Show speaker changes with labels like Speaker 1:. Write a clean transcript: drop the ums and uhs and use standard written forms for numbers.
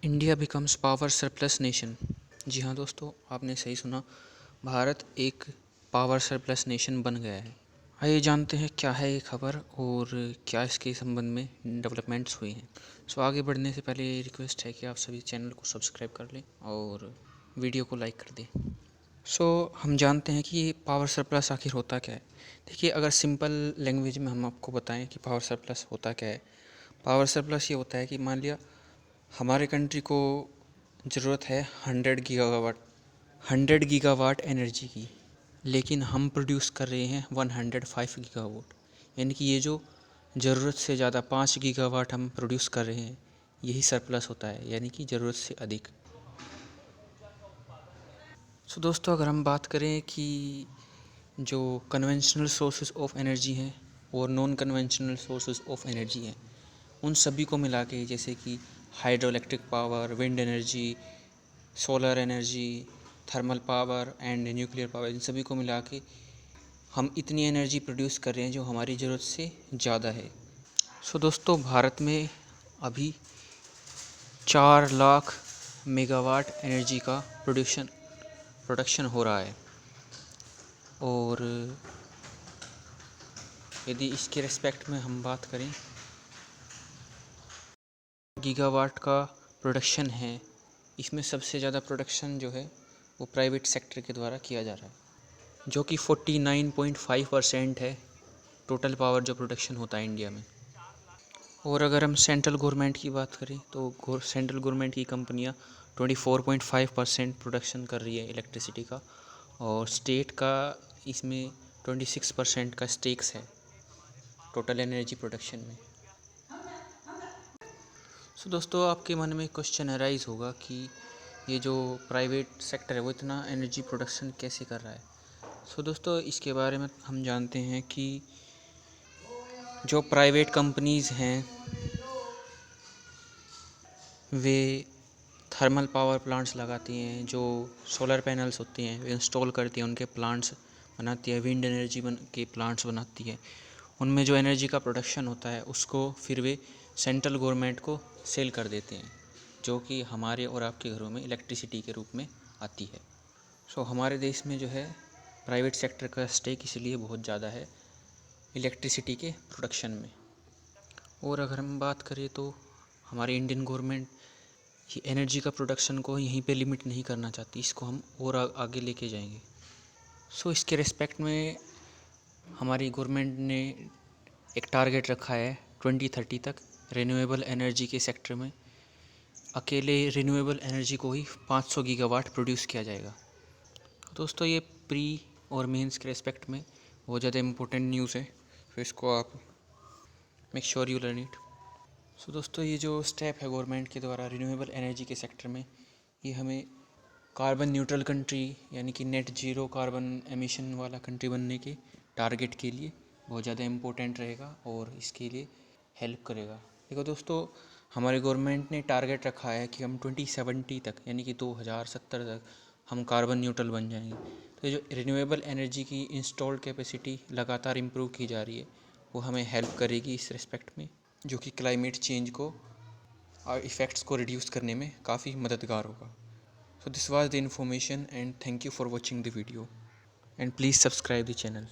Speaker 1: India becomes power surplus nation. जी हाँ दोस्तों, आपने सही सुना। भारत एक पावर सरप्लस नेशन बन गया है। आइए जानते हैं क्या है ये खबर और क्या इसके संबंध में डेवलपमेंट्स हुई हैं। आगे बढ़ने से पहले ये रिक्वेस्ट है कि आप सभी चैनल को सब्सक्राइब कर लें और वीडियो को लाइक कर दें। हम जानते हैं कि ये पावर सरप्लस आखिर होता क्या है। देखिए, अगर सिंपल लैंग्वेज में हम आपको बताएं कि पावर सरप्लस होता क्या है। पावर सरप्लस ये होता है कि मान लिया हमारे कंट्री को ज़रूरत है 100 गीगावाट एनर्जी की, लेकिन हम प्रोड्यूस कर रहे हैं 105 गीगावाट। यानी कि ये जो ज़रूरत से ज़्यादा 5 गीगावाट हम प्रोड्यूस कर रहे हैं, यही सरप्लस होता है, यानी कि ज़रूरत से अधिक। दोस्तों, अगर हम बात करें कि जो कन्वेंशनल सोर्सेज ऑफ एनर्जी हैं और non conventional sources of energy हैं, उन सभी को मिला के, जैसे कि hydro electric power, wind energy, solar energy, thermal power and nuclear power, इन सभी को मिला के हम इतनी एनर्जी प्रोड्यूस कर रहे हैं जो हमारी ज़रूरत से ज़्यादा है। दोस्तों, भारत में अभी 4 लाख मेगावाट एनर्जी का प्रोडक्शन हो रहा है। और यदि इसके रिस्पेक्ट में हम बात करें, गीगावाट का प्रोडक्शन है, इसमें सबसे ज़्यादा प्रोडक्शन जो है वो प्राइवेट सेक्टर के द्वारा किया जा रहा है, जो कि 49.5% है टोटल पावर जो प्रोडक्शन होता है इंडिया में। और अगर हम सेंट्रल गवर्नमेंट की बात करें तो सेंट्रल गवर्नमेंट की कंपनियां 24.5% प्रोडक्शन कर रही है इलेक्ट्रिसिटी का, और स्टेट का इसमें 26% का स्टेक्स है टोटल एनर्जी प्रोडक्शन में। दोस्तों, आपके मन में क्वेश्चन अराइज होगा कि ये जो प्राइवेट सेक्टर है वो इतना एनर्जी प्रोडक्शन कैसे कर रहा है। दोस्तों, इसके बारे में हम जानते हैं कि जो प्राइवेट कंपनीज़ हैं वे थर्मल पावर प्लांट्स लगाती हैं, जो सोलर पैनल्स होती हैं वे इंस्टॉल करती हैं, उनके प्लांट्स बनाती है, विंड एनर्जी के प्लांट्स बनाती है। उनमें जो एनर्जी का प्रोडक्शन होता है उसको फिर वे सेंट्रल गवर्नमेंट को सेल कर देते हैं, जो कि हमारे और आपके घरों में इलेक्ट्रिसिटी के रूप में आती है। हमारे देश में जो है प्राइवेट सेक्टर का स्टेक इसलिए बहुत ज़्यादा है इलेक्ट्रिसिटी के प्रोडक्शन में। और अगर हम बात करें तो हमारी इंडियन गवर्नमेंट ये एनर्जी का प्रोडक्शन को यहीं पे लिमिट नहीं करना चाहती, इसको हम और आगे लेके जाएंगे। इसके रिस्पेक्ट में हमारी गवर्नमेंट ने एक टारगेट रखा है 2030 तक रिन्यूएबल एनर्जी के सेक्टर में अकेले रिन्यूएबल एनर्जी को ही 500 गीगावाट प्रोड्यूस किया जाएगा। दोस्तों, ये प्री और मेंस के रिस्पेक्ट में बहुत ज़्यादा इम्पोर्टेंट न्यूज़ है, तो इसको आप make sure you learn it. दोस्तों, ये जो स्टेप है गवर्नमेंट के द्वारा रिन्यूएबल एनर्जी के सेक्टर में, ये हमें कार्बन न्यूट्रल कंट्री यानी कि नेट जीरो कार्बन एमिशन वाला कंट्री बनने के टारगेट के लिए बहुत ज़्यादा इम्पोर्टेंट रहेगा और इसके लिए हेल्प करेगा। देखो दोस्तों, हमारे गवर्नमेंट ने टारगेट रखा है कि हम 2070 तक यानी कि 2070 तक हम कार्बन न्यूट्रल बन जाएंगे। तो ये जो रिन्यूएबल एनर्जी की इंस्टॉल्ड कैपेसिटी लगातार इम्प्रूव की जा रही है, वो हमें हेल्प करेगी इस रिस्पेक्ट में, जो कि क्लाइमेट चेंज को और इफ़ेक्ट्स को रिड्यूस करने में काफ़ी मददगार होगा। This was the information and thank you for watching the video and please subscribe the channel.